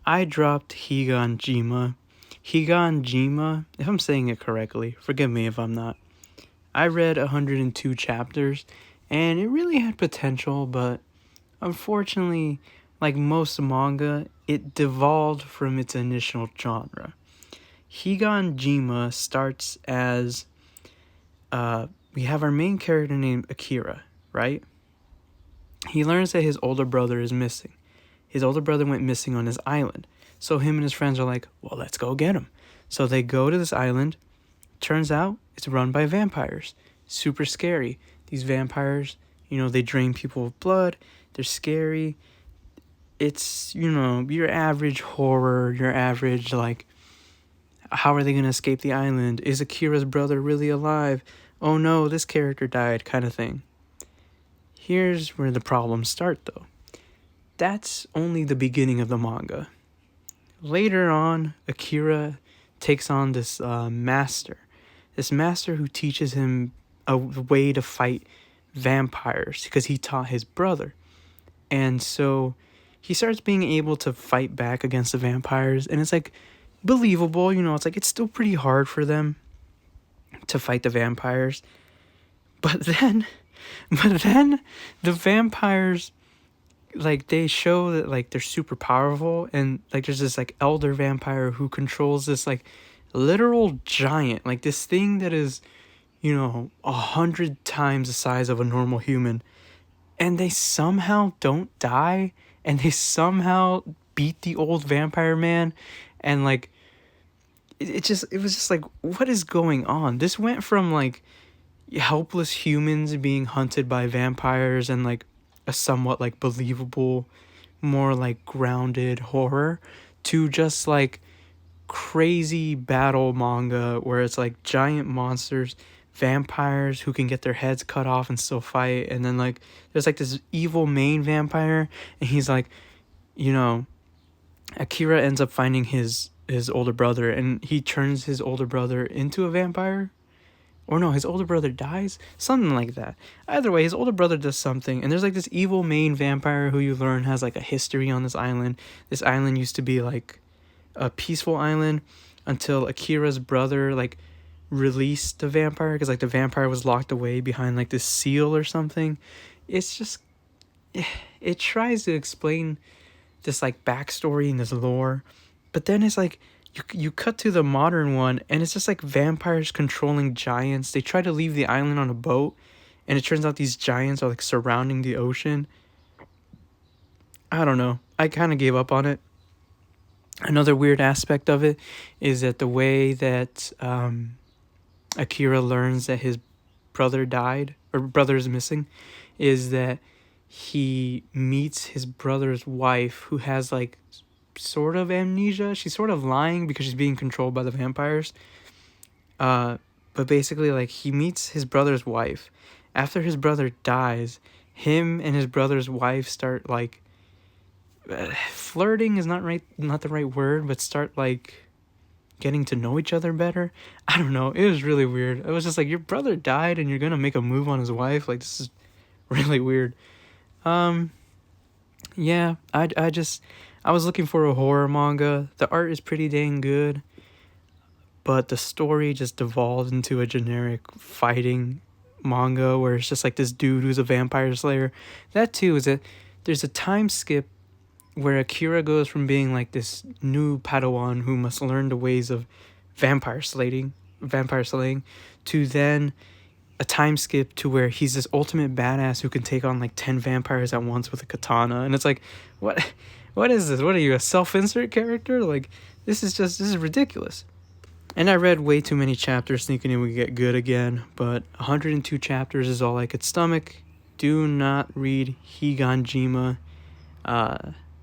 I dropped Higanjima. Higanjima, if I'm saying it correctly, forgive me if I'm not. I read 102 chapters, and it really had potential, but unfortunately, like most manga, it devolved from its initial genre. Higanjima starts as we have our main character named Akira, right? He learns that his older brother is missing. His older brother went missing on his island. So him and his friends are like, well, let's go get him. So they go to this island. Turns out it's run by vampires. Super scary. These vampires, they drain people of blood. They're scary. It's, your average horror, your average, like, how are they going to escape the island? Is Akira's brother really alive? Oh no, this character died, kind of thing. Here's where the problems start, though. That's only the beginning of the manga. Later on, Akira takes on this master who teaches him a way to fight vampires because he taught his brother. And so he starts being able to fight back against the vampires, and it's like believable, it's like it's still pretty hard for them to fight the vampires. But then the vampires, like, they show that, like, they're super powerful, and, like, there's this, like, elder vampire who controls this, like, literal giant, like, this thing that is, 100 times the size of a normal human, and they somehow don't die, and they somehow beat the old vampire man, and, like, it was just like, what is going on? This went from, like, helpless humans being hunted by vampires and, like, a somewhat, like, believable, more, like, grounded horror to just, like, crazy battle manga where it's, like, giant monsters, vampires who can get their heads cut off and still fight, and then, like, there's, like, this evil main vampire, and he's, like, Akira ends up finding his older brother, and he turns his older brother into a vampire. Or no, his older brother dies? Something like that. Either way, his older brother does something, and there's, like, this evil main vampire who you learn has, like, a history on this island. This island used to be, like, a peaceful island until Akira's brother, like, released the vampire, because, like, the vampire was locked away behind, like, this seal or something. It's just, it tries to explain this, like, backstory and this lore, but then it's, like, you cut to the modern one, and it's just, like, vampires controlling giants. They try to leave the island on a boat, and it turns out these giants are, like, surrounding the ocean. I don't know. I kind of gave up on it. Another weird aspect of it is that the way that Akira learns that his brother died, or brother is missing, is that he meets his brother's wife, who has, like, sort of amnesia. She's sort of lying because she's being controlled by the vampires. But basically, like, he meets his brother's wife. After his brother dies, him and his brother's wife start, like, flirting is not the right word, but start, like, getting to know each other better. I don't know. It was really weird. It was just like, your brother died and you're gonna make a move on his wife. Like, this is really weird. Yeah, I was looking for a horror manga. The art is pretty dang good, but the story just devolved into a generic fighting manga where it's just like this dude who's a vampire slayer. That too is that there's a time skip where Akira goes from being, like, this new Padawan who must learn the ways of vampire slaying, to then a time skip to where he's this ultimate badass who can take on, like, 10 vampires at once with a katana. And it's like, what is this? What are you, a self-insert character? Like, this is ridiculous. And I read way too many chapters thinking it would get good again, but 102 chapters is all I could stomach. Do not read Higanjima.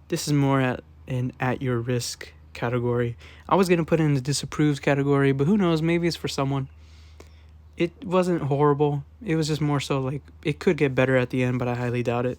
This is more at your risk category. I was going to put it in the disapproved category, but who knows, maybe it's for someone. It wasn't horrible. It was just more so, like, it could get better at the end, but I highly doubt it.